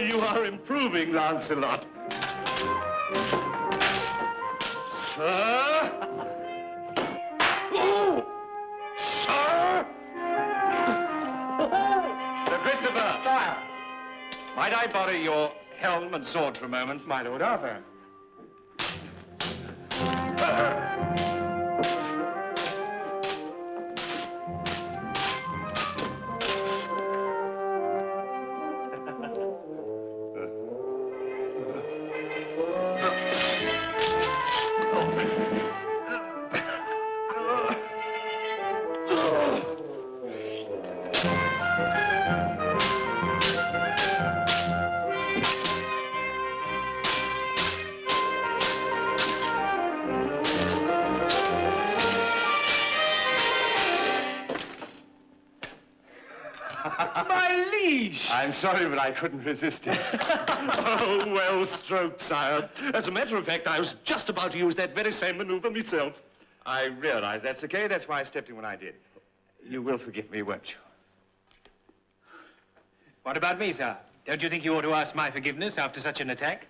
you are improving, Lancelot. Sir? Oh! Sir? Sir Christopher! Sire! Might I borrow your helm and sword for a moment? My Lord Arthur. I'm sorry, but I couldn't resist it. Oh, well stroked, sire. As a matter of fact, I was just about to use that very same maneuver myself. I realize that's the case. That's why I stepped in when I did. You will forgive me, won't you? What about me, sir? Don't you think you ought to ask my forgiveness after such an attack?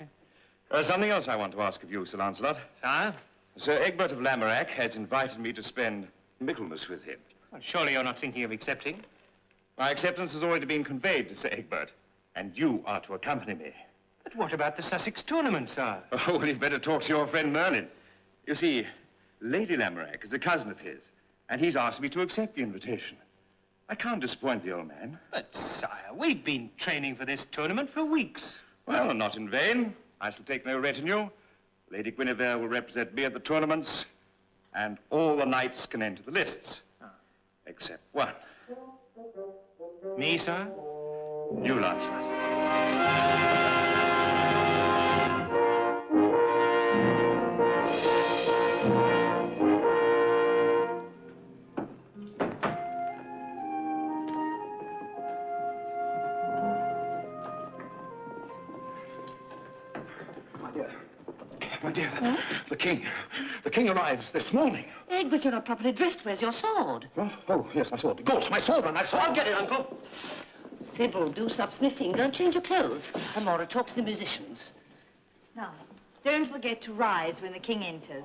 Something else I want to ask of you, Sir Lancelot. Sire? Sir Egbert of Lamorack has invited me to spend Michaelmas with him. Well, surely you're not thinking of accepting? My acceptance has already been conveyed to Sir Egbert, and you are to accompany me. But what about the Sussex tournament, sir? Oh, well, you'd better talk to your friend Merlin. You see, Lady Lamrak is a cousin of his, and he's asked me to accept the invitation. I can't disappoint the old man. But, sire, we've been training for this tournament for weeks. Well, not in vain. I shall take no retinue. Lady Guinevere will represent me at the tournaments, and all the knights can enter the lists. Except one. Me, sir? You, Lancelot. My dear, the king arrives this morning. Egbert, you're not properly dressed. Where's your sword? Oh, yes, my sword. Galt, my sword, and my sword. I'll get it, Uncle. Sybil, do stop sniffing. Don't change your clothes. Amora, talk to the musicians. Now, don't forget to rise when the king enters.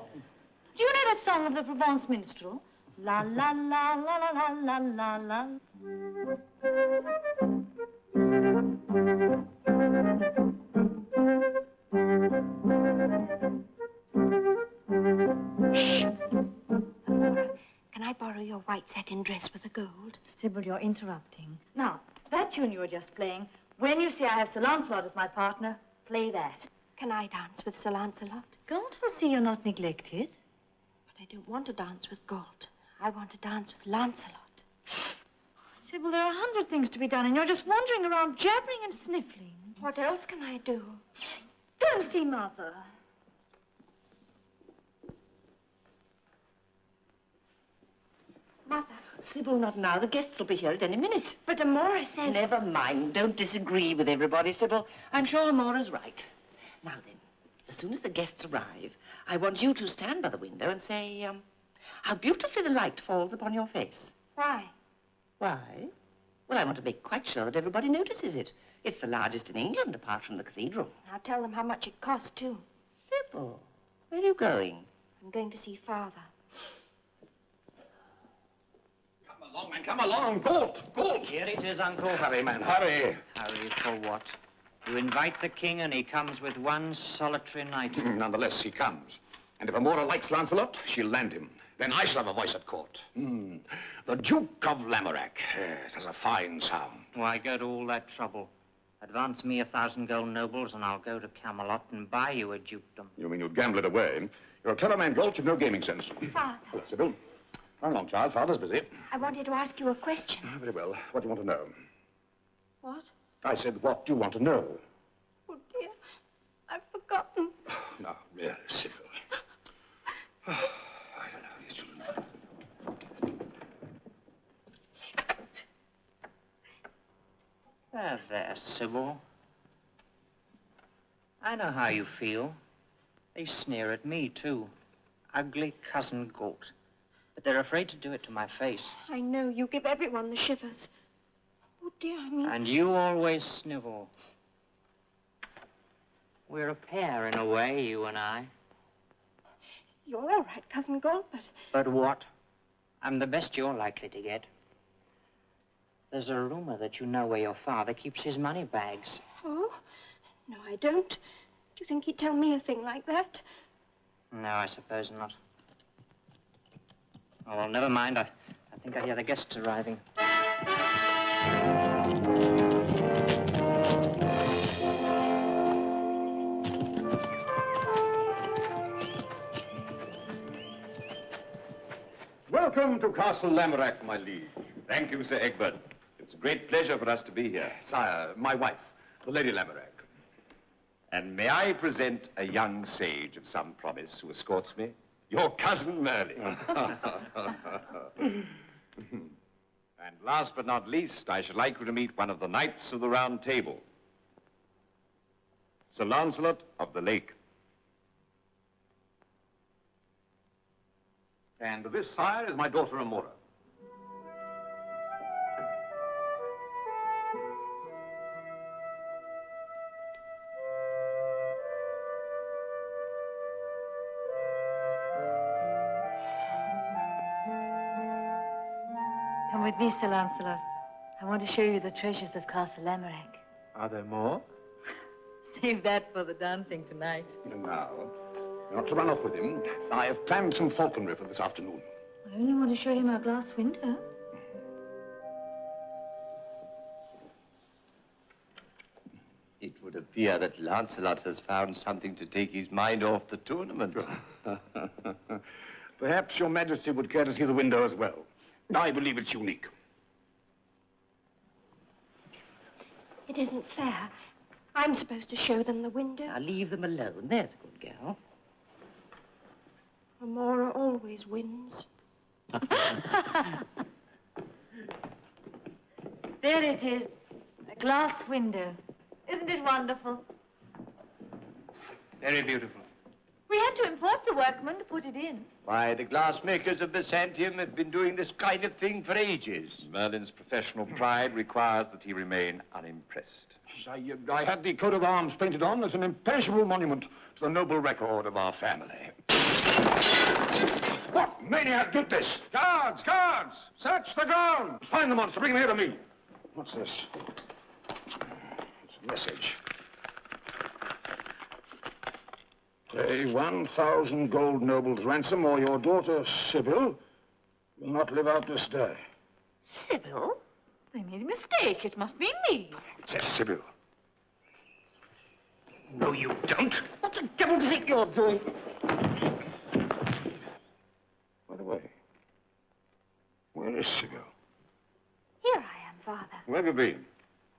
Do you know that song of the Provence minstrel? La la la la la la la la la. Shh. Amora, can I borrow your white satin dress with the gold? Sybil, you're interrupting. Now, that tune you were just playing, when you say I have Sir Lancelot as my partner, play that. Can I dance with Sir Lancelot? Gold will see you're not neglected. But I don't want to dance with Gold. I want to dance with Lancelot. Sybil, there are 100 things to be done, and you're just wandering around jabbering and sniffling. What else can I do? Go and see Mother. Mother. Sybil, not now. The guests will be here at any minute. But Amora says... Never mind. Don't disagree with everybody, Sybil. I'm sure Amora's right. Now then, as soon as the guests arrive, I want you to stand by the window and say, how beautifully the light falls upon your face. Why? Why? Well, I want to make quite sure that everybody notices it. It's the largest in England, apart from the cathedral. I'll tell them how much it costs, too. Sybil, where are you going? I'm going to see Father. Come along, man, come along. Galt. Here it is, Uncle. Hurry, man, hurry. Hurry for what? You invite the king and he comes with one solitary knight. Nonetheless, he comes. And if Amora likes Lancelot, she'll land him. Then I shall have a voice at court. The Duke of Lamorack. Yes, has a fine sound. Why go to all that trouble? Advance me 1,000 gold nobles and I'll go to Camelot and buy you a dukedom. You mean you'd gamble it away? You're a clever man, Galt. You've no gaming sense. Father. Hello, Sybil. Run along, child. Father's busy. I wanted to ask you a question. Very well. What do you want to know? What? I said, what do you want to know? Oh, dear. I've forgotten. Now, really, Sybil. I don't know, you children. There, Sybil. I know how you feel. They sneer at me, too. Ugly cousin Galt. But they're afraid to do it to my face. I know. You give everyone the shivers. Oh, dear, I mean... And you always snivel. We're a pair in a way, you and I. You're all right, Cousin Gold, but... But what? I'm the best you're likely to get. There's a rumor that you know where your father keeps his money bags. Oh? No, I don't. Do you think he'd tell me a thing like that? No, I suppose not. Oh, well, never mind. I think I hear the guests arriving. Welcome to Castle Lamrack, my liege. Thank you, Sir Egbert. It's a great pleasure for us to be here. Sire, my wife, the Lady Lamrack. And may I present a young sage of some promise who escorts me? Your cousin Merlin. And last but not least, I should like you to meet one of the Knights of the Round Table. Sir Lancelot of the Lake. And this, sire, is my daughter, Amora. Come with me, Sir Lancelot. I want to show you the treasures of Castle Lamorack. Are there more? Save that for the dancing tonight. Now, not to run off with him. I have planned some falconry for this afternoon. I only want to show him our glass window. It would appear that Lancelot has found something to take his mind off the tournament. Perhaps your majesty would care to see the window as well. I believe it's unique. It isn't fair. I'm supposed to show them the window. Now, leave them alone. There's a good girl. Amora always wins. There it is. A glass window. Isn't it wonderful? Very beautiful. We had to import the workmen to put it in. Why, the glassmakers of Byzantium have been doing this kind of thing for ages. Merlin's professional pride requires that he remain unimpressed. I had the coat of arms painted on as an imperishable monument to the noble record of our family. What maniac did this? Guards! Guards! Search the ground! Find the monster. Bring him here to me. What's this? It's a message. Pay 1,000 gold nobles ransom, or your daughter, Sybil, will not live out this day. Sybil? They made a mistake. It must be me. It says Sybil. No, you don't. What the devil do you think you're doing? By the way, where is Sybil? Here I am, Father. Where have you been?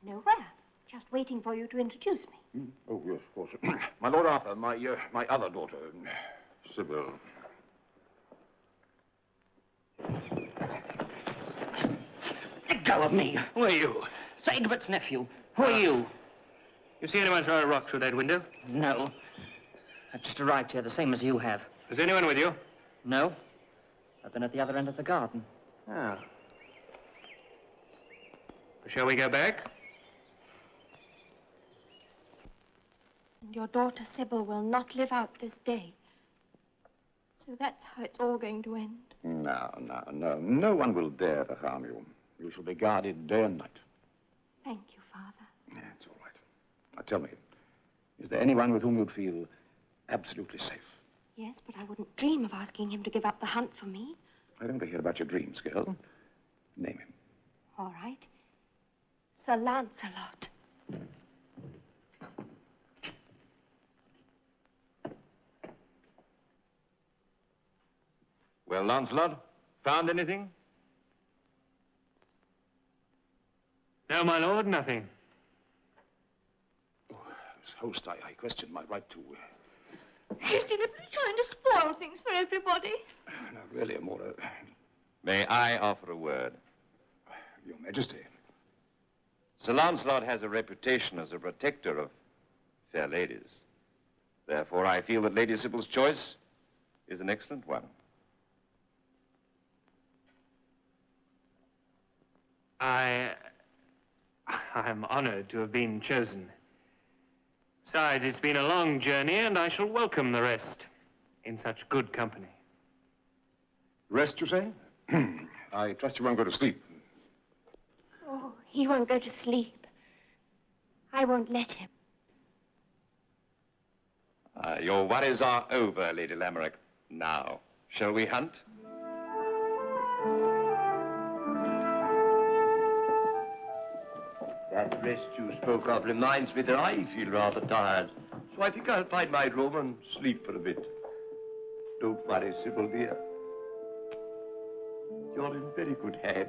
Nowhere. Just waiting for you to introduce me. Oh, yes, of course. My Lord Arthur, my other daughter, Sybil. Let go of me. Who are you? Sir Egbert's nephew. Who are you? You see anyone throw a rock through that window? No. I've just arrived here, the same as you have. Is anyone with you? No. I've been at the other end of the garden. Ah. Shall we go back? And your daughter, Sybil, will not live out this day. So that's how it's all going to end. No. No one will dare to harm you. You shall be guarded day and night. Thank you, Father. Yeah, it's all right. Now, tell me, is there anyone with whom you'd feel absolutely safe? Yes, but I wouldn't dream of asking him to give up the hunt for me. I don't want to hear about your dreams, girl. Name him. All right. Sir Lancelot. Well, Lancelot, found anything? No, my lord, nothing. Oh, as host, I question my right to... He's deliberately trying to spoil things for everybody. No, really, Amora. May I offer a word? Your Majesty. Sir Lancelot has a reputation as a protector of fair ladies. Therefore, I feel that Lady Sybil's choice is an excellent one. I'm honored to have been chosen. Besides, it's been a long journey, and I shall welcome the rest in such good company. Rest, you say? I trust you won't go to sleep. Oh, he won't go to sleep. I won't let him. Your worries are over, Lady Lamorack. Now, shall we hunt? That rest you spoke of reminds me that I feel rather tired. So I think I'll find my room and sleep for a bit. Don't worry, Sybil, dear. You're in very good hands.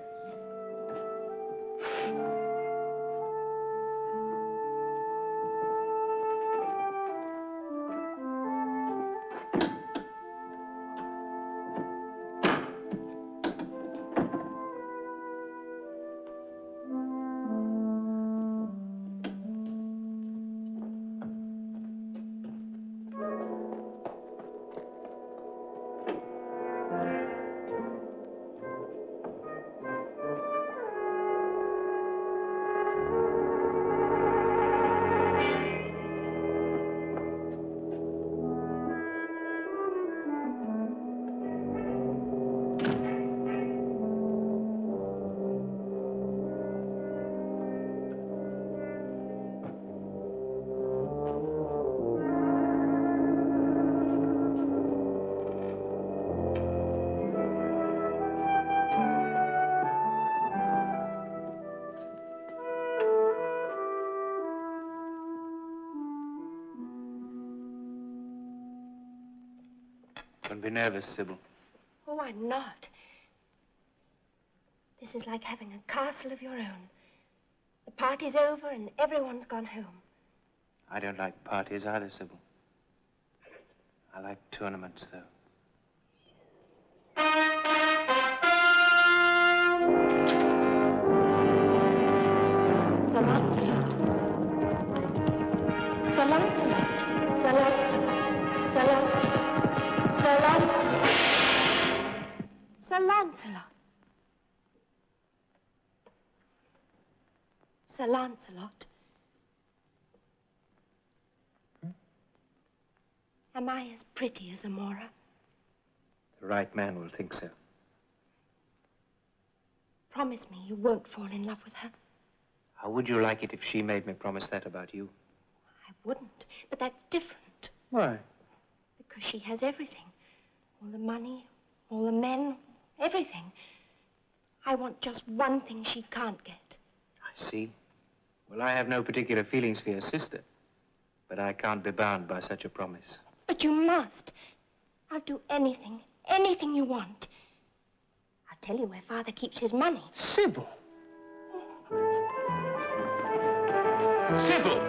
Don't be nervous, Sybil. Oh, I'm not. This is like having a castle of your own. The party's over and everyone's gone home. I don't like parties either, Sybil. I like tournaments, though. Sir Lancelot. Sir Lancelot. Sir Lancelot. Sir Lancelot. Sir Lancelot. Sir Lancelot. Sir Lancelot. Am I as pretty as Amora? The right man will think so. Promise me you won't fall in love with her. How would you like it if she made me promise that about you? I wouldn't, but that's different. Why? Because she has everything. All the money, all the men, everything. I want just one thing she can't get. I see. Well, I have no particular feelings for your sister, but I can't be bound by such a promise. But you must. I'll do anything, anything you want. I'll tell you where Father keeps his money. Sybil! Sybil!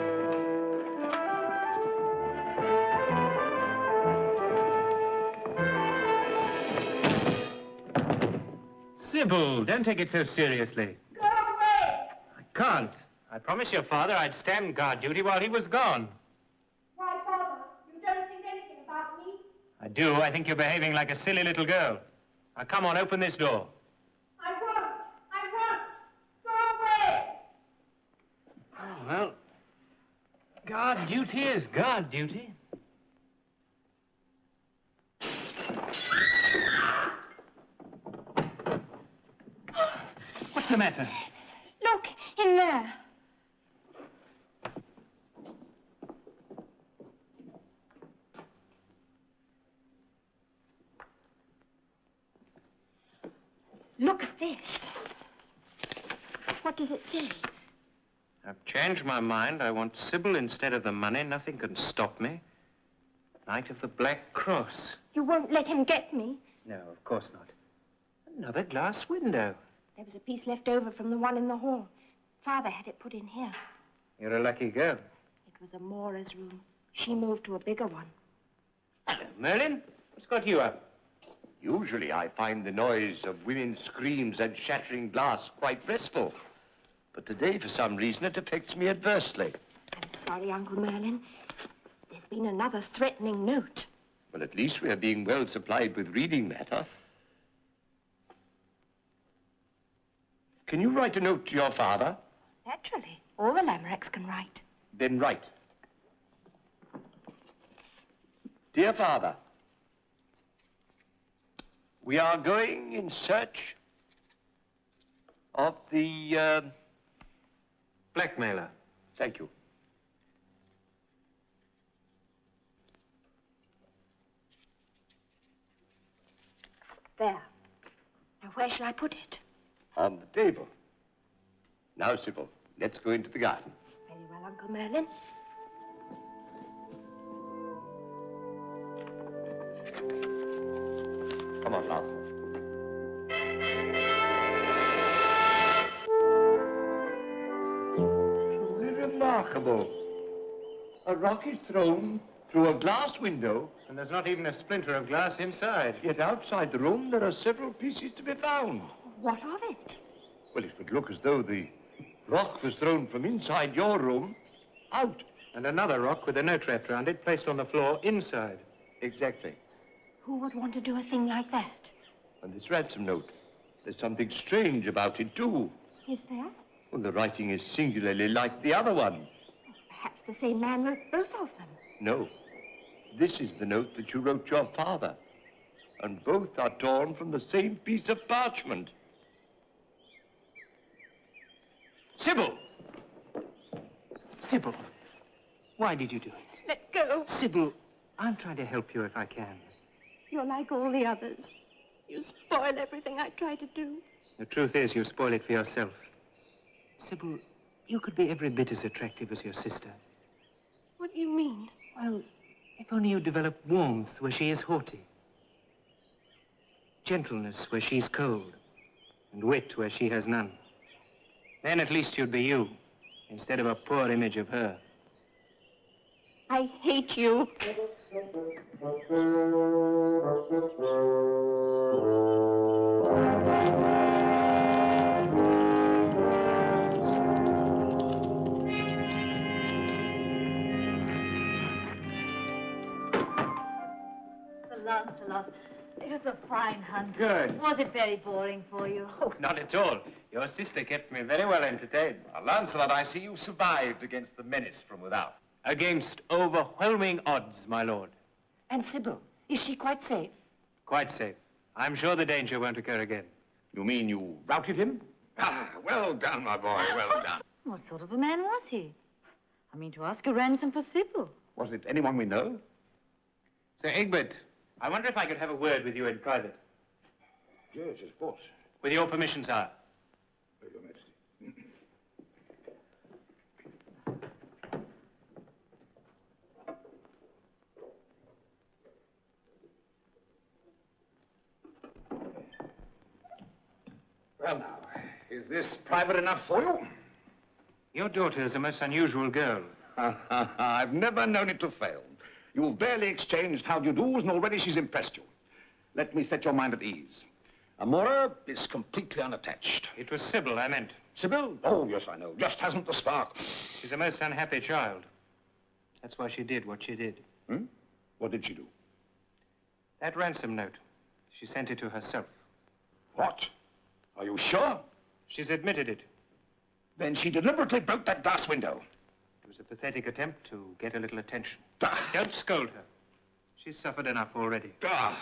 Sybil, don't take it so seriously. Go away! I can't. I promised your father I'd stand guard duty while he was gone. Why, Father? You don't think anything about me? I do. I think you're behaving like a silly little girl. Now, come on, open this door. I won't. Go away! Oh, well, guard duty is guard duty. What's the matter? Look, in there. Look at this. What does it say? I've changed my mind. I want Sybil instead of the money. Nothing can stop me. Knight of the Black Cross. You won't let him get me? No, of course not. Another glass window. There was a piece left over from the one in the hall. Father had it put in here. You're a lucky girl. It was Amora's room. She moved to a bigger one. Hello, Merlin. What's got you up? Usually I find the noise of women's screams and shattering glass quite restful. But today, for some reason, it affects me adversely. I'm sorry, Uncle Merlin. There's been another threatening note. Well, at least we are being well supplied with reading matter. Can you write a note to your father? Naturally. All the Lamracks can write. Then write. Dear Father, we are going in search of the, Blackmailer. Thank you. There. Now, where shall I put it? On the table. Now, Sybil, let's go into the garden. Very well, Uncle Merlin. Come on, Lancelot. Truly remarkable. A rock is thrown through a glass window, And there's not even a splinter of glass inside. yet outside the room there are several pieces to be found. What of it? Well, it would look as though the rock was thrown from inside your room out. And another rock with a note wrapped around it, placed on the floor inside. Exactly. Who would want to do a thing like that? And this ransom note, there's something strange about it, too. Is there? Well, the writing is singularly like the other one. Perhaps the same man wrote both of them. No. This is the note that you wrote your father. And both are torn from the same piece of parchment. Sybil! Sybil, why did you do it? Let go. Sybil, I'm trying to help you if I can. You're like all the others. You spoil everything I try to do. The truth is, you spoil it for yourself. Sybil, you could be every bit as attractive as your sister. What do you mean? Well, if only you develop warmth where she is haughty. Gentleness where she's cold. And wit where she has none. Then at least you'd be you, instead of a poor image of her. I hate you. Sir Lancelot, it was a fine hunt. Good. Was it very boring for you? Oh, not at all. Your sister kept me very well entertained. Lancelot, I see you survived against the menace from without. Against overwhelming odds, my lord. And Sybil, is she quite safe? Quite safe. I'm sure the danger won't occur again. You mean you routed him? Ah, well done, my boy, well done. What sort of a man was he? I mean, to ask a ransom for Sybil. Was it anyone we know? Sir Egbert, I wonder if I could have a word with you in private. Yes, of course. With your permission, sir. Your Majesty. Well, now, is this private enough for you? Your daughter is a most unusual girl. I've never known it to fail. You've barely exchanged how-do-you-dos, and already she's impressed you. Let me set your mind at ease. Amora is completely unattached. It was Sybil I meant. Sybil? Oh, yes, I know. Just hasn't the spark. She's a most unhappy child. That's why she did what she did. Hmm? What did she do? That ransom note, she sent it to herself. What? Are you sure? She's admitted it. Then she deliberately broke that glass window. It was a pathetic attempt to get a little attention. Ah. Don't scold her. She's suffered enough already. Ah.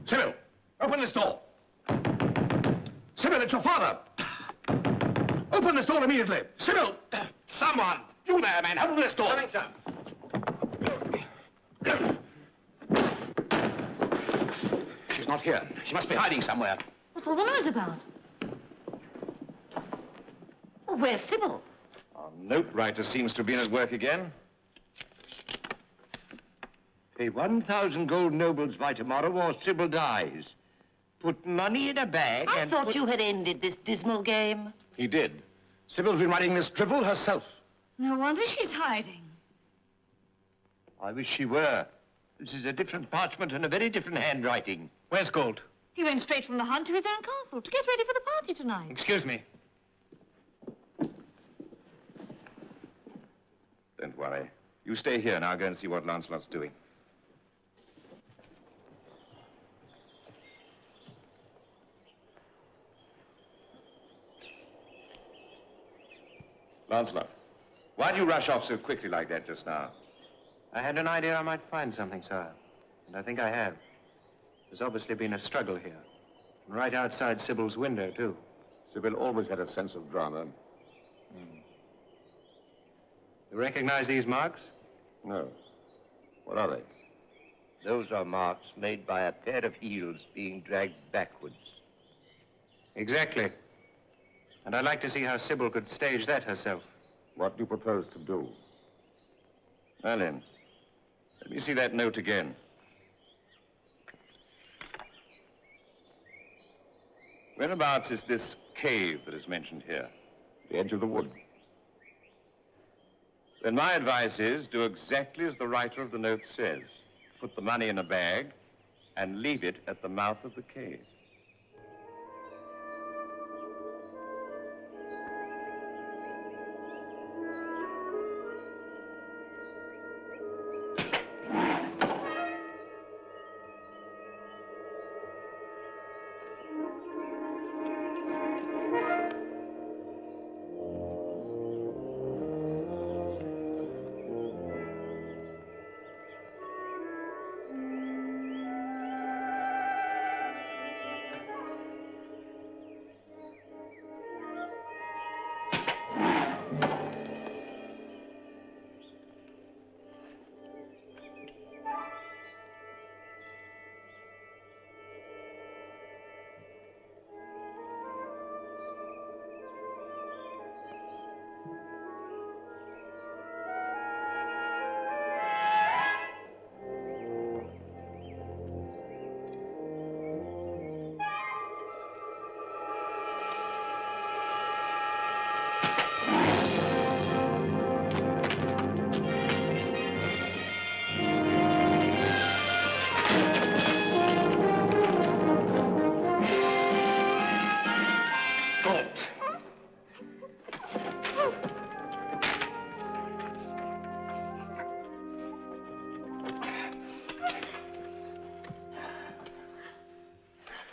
Sybil, open this door. Sybil, it's your father. Open this door immediately. Sybil! Someone! You there, man, open this door. Coming, sir. She's not here. She must be hiding somewhere. What's all the noise about? Oh, where's Sybil? Our note writer seems to have been at work again. Pay 1,000 gold nobles by tomorrow or Sybil dies. Put money in a bag I and thought put... you had ended this dismal game. He did. Sybil's been writing this drivel herself. No wonder she's hiding. I wish she were. This is a different parchment and a very different handwriting. Where's Gold? He went straight from the hunt to his own castle to get ready for the party tonight. Excuse me. Don't worry. You stay here and I'll go and see what Lancelot's doing. Lancelot, why'd you rush off so quickly like that just now? I had an idea I might find something, sir. And I think I have. There's obviously been a struggle here. Right outside Sybil's window, too. Sybil always had a sense of drama. You recognize these marks? No. What are they? Those are marks made by a pair of heels being dragged backwards. Exactly. And I'd like to see how Sybil could stage that herself. What do you propose to do? Merlin, let me see that note again. Whereabouts is this cave that is mentioned here? The edge of the wood. Then my advice is do exactly as the writer of the note says. Put the money in a bag and leave it at the mouth of the cave.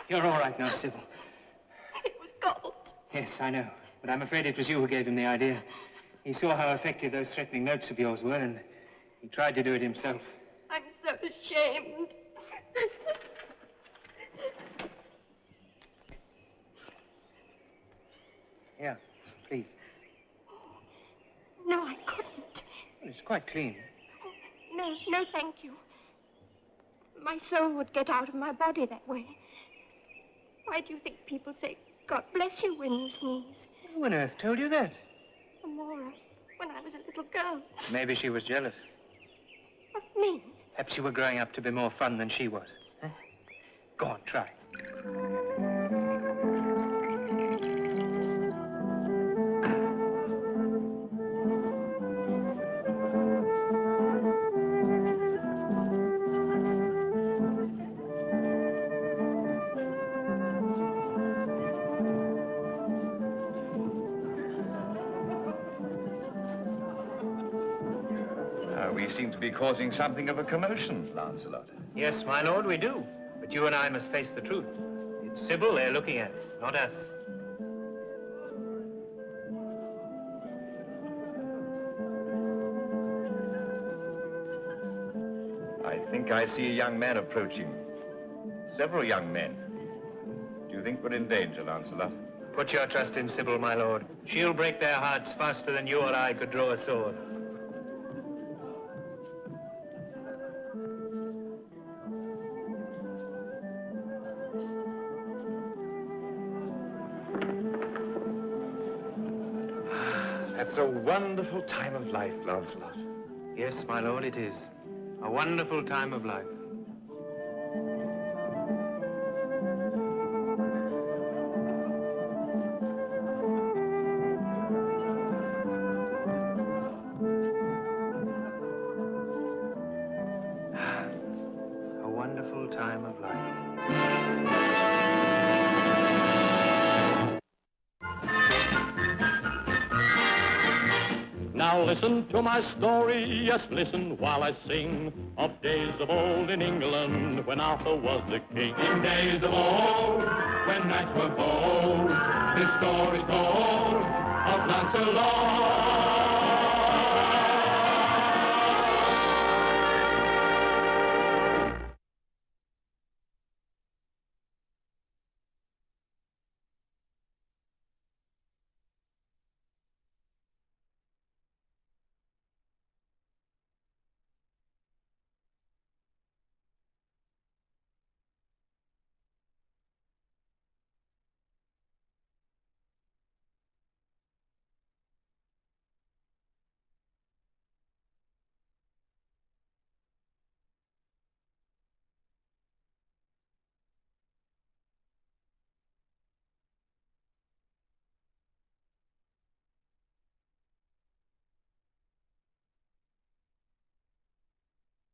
You're all right now, Sybil. It was gold. Yes, I know. But I'm afraid it was you who gave him the idea. He saw how effective those threatening notes of yours were, and he tried to do it himself. I'm so ashamed. Here, please. No, I couldn't. Well, it's quite clean. No, no, thank you. My soul would get out of my body that way. Why do you think people say, God bless you, when you sneeze? Who on earth told you that? Amora, when I was a little girl. Maybe she was jealous. Of me? Perhaps you were growing up to be more fun than she was. Huh? Go on, try. We seem to be causing something of a commotion, Lancelot. Yes, my lord, we do. But you and I must face the truth. It's Sybil they're looking at, not us. I think I see a young man approaching. Several young men. Do you think we're in danger, Lancelot? Put your trust in Sybil, my lord. She'll break their hearts faster than you or I could draw a sword. It's a wonderful time of life, Lancelot. Yes, my lord, it is. A wonderful time of life. A wonderful time of life. Now listen to my story, yes, listen while I sing of days of old in England when Arthur was the king. In days of old, when knights were bold, this story's told of Lancelot